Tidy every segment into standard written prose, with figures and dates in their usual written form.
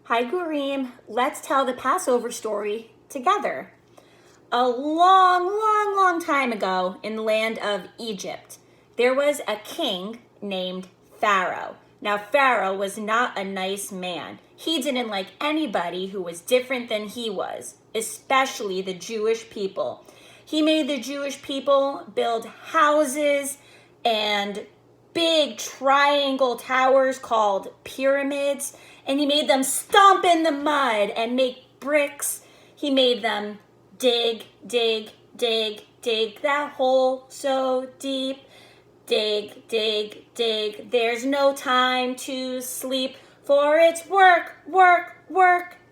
Hi, Goorim. Let's tell the Passover story together. A long time ago in the land of Egypt, there was a king named Pharaoh. Now, Pharaoh was not a nice man. He didn't like anybody who was different than he was, especially the Jewish people. He made the Jewish people build houses and big triangle towers called pyramids, and he made them stomp in the mud and make bricks. He made them dig that hole so deep. Dig, there's no time to sleep, for it's work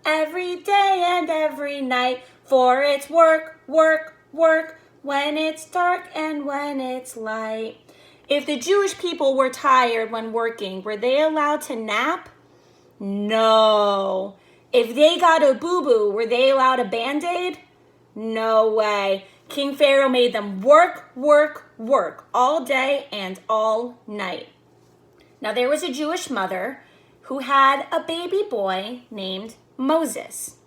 every day and every night, for it's work when it's dark and when it's light. If the Jewish people were tired when working, were they allowed to nap? No. If they got a boo-boo, were they allowed a Band-Aid? No way. King Pharaoh made them work all day and all night. Now there was a Jewish mother who had a baby boy named Moses.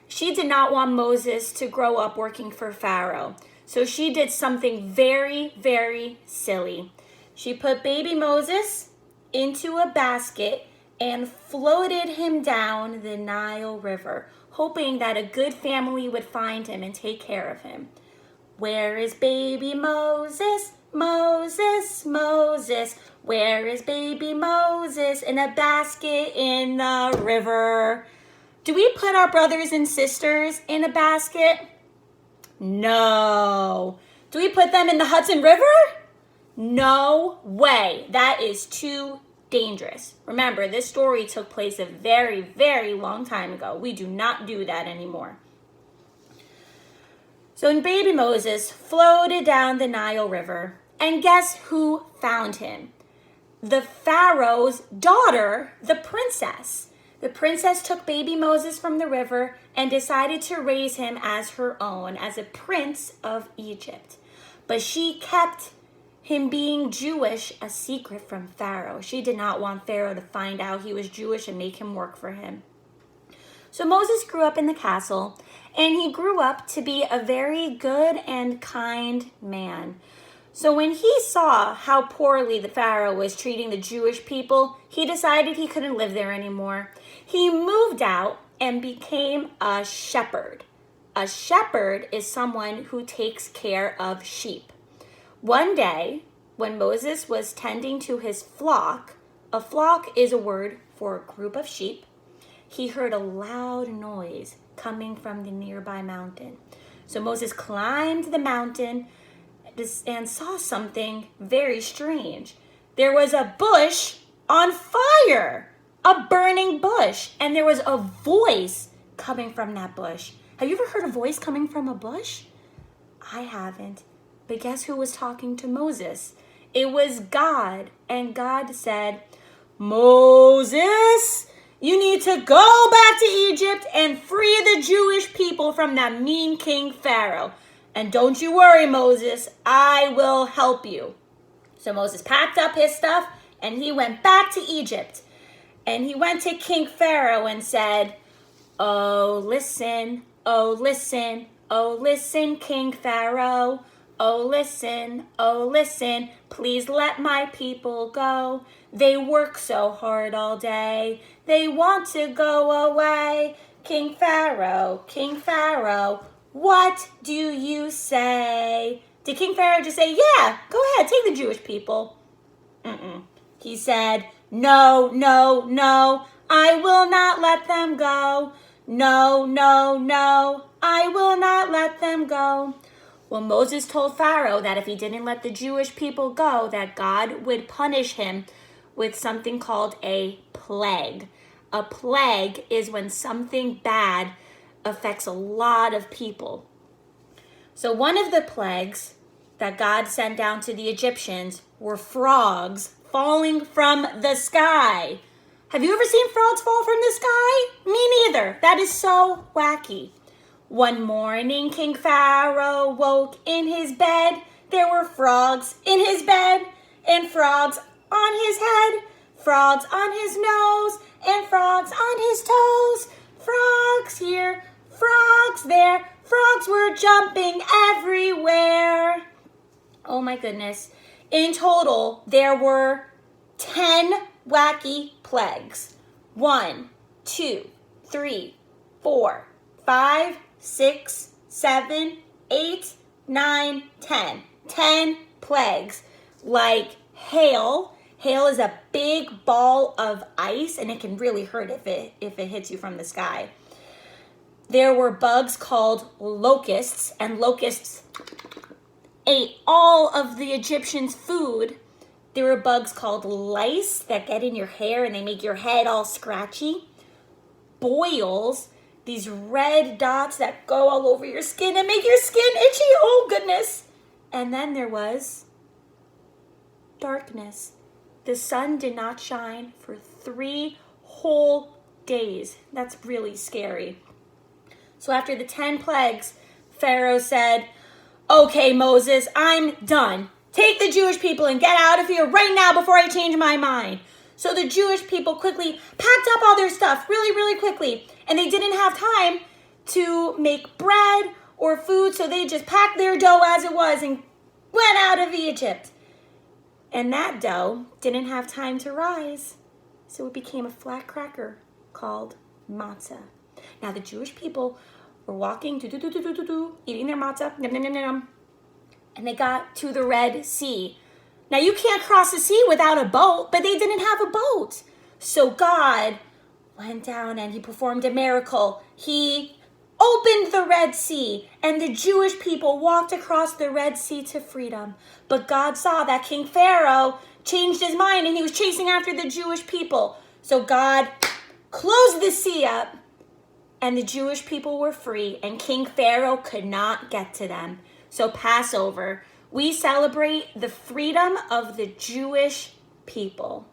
She did not want Moses to grow up working for Pharaoh. So she did something very silly. She put baby Moses into a basket and floated him down the Nile River, hoping that a good family would find him and take care of him. Where is baby Moses? Moses. Where is baby Moses? In a basket in the river. Do we put our brothers and sisters in a basket? No. Do we put them in the Hudson River? No way. That is too dangerous. Remember, this story took place a very long time ago. We do not do that anymore. So when baby Moses floated down the Nile River, and guess who found him? The Pharaoh's daughter, the princess. The princess took baby Moses from the river and decided to raise him as her own, as a prince of Egypt. But she kept him being Jewish a secret from Pharaoh. She did not want Pharaoh to find out he was Jewish and make him work for him. So Moses grew up in the castle, and he grew up to be a very good and kind man. So when he saw how poorly the Pharaoh was treating the Jewish people, he decided he couldn't live there anymore. He moved out and became a shepherd. A shepherd is someone who takes care of sheep. One day, when Moses was tending to his flock, a flock is a word for a group of sheep, he heard a loud noise coming from the nearby mountain. So Moses climbed the mountain and saw something very strange. There was a bush on fire, a burning bush, and there was a voice coming from that bush. Have you ever heard a voice coming from a bush? I haven't. But guess who was talking to Moses? It was God. And God said, Moses, you need to go back to Egypt and free the Jewish people from that mean King Pharaoh. And don't you worry, Moses, I will help you. So Moses packed up his stuff and he went back to Egypt. And he went to King Pharaoh and said, Oh, listen, King Pharaoh. Oh, listen, please let my people go. They work so hard all day. They want to go away. King Pharaoh, what do you say? Did King Pharaoh just say, yeah, go ahead, take the Jewish people? He said, no, I will not let them go. No, I will not let them go. Well, Moses told Pharaoh that if he didn't let the Jewish people go, that God would punish him with something called a plague. A plague is when something bad affects a lot of people. So one of the plagues that God sent down to the Egyptians were frogs falling from the sky. Have you ever seen frogs fall from the sky? Me neither. That is so wacky. One morning, King Pharaoh woke in his bed. There were frogs in his bed and frogs on his head, frogs on his nose, and frogs on his toes. frogs there. Frogs were jumping everywhere. Oh my goodness. In total, there were 10 wacky plagues. 1, 2, 3, 4, 5, 6, 7, 8, 9, 10. 10 plagues. Like hail. Hail is a big ball of ice, and it can really hurt if it hits you from the sky. There were bugs called locusts, and locusts ate all of the Egyptians' food. There were bugs called lice that get in your hair and they make your head all scratchy. Boils, these red dots that go all over your skin and make your skin itchy. Oh, goodness. And then there was darkness. The sun did not shine for 3 whole days. That's really scary. So after the 10 plagues, Pharaoh said, "Okay, Moses, I'm done. Take the Jewish people and get out of here right now before I change my mind." So the Jewish people quickly packed up all their stuff really, really quickly. And they didn't have time to make bread or food, so they just packed their dough as it was and went out of Egypt. And that dough didn't have time to rise, so it became a flat cracker called matzah. Now the Jewish people were walking, eating their matzah, and they got to the Red Sea. Now you can't cross the sea without a boat, but they didn't have a boat. So God went down and he performed a miracle. He opened the Red Sea, and the Jewish people walked across the Red Sea to freedom. But God saw that King Pharaoh changed his mind and he was chasing after the Jewish people. So God closed the sea up, and the Jewish people were free, and King Pharaoh could not get to them. So Passover, we celebrate the freedom of the Jewish people.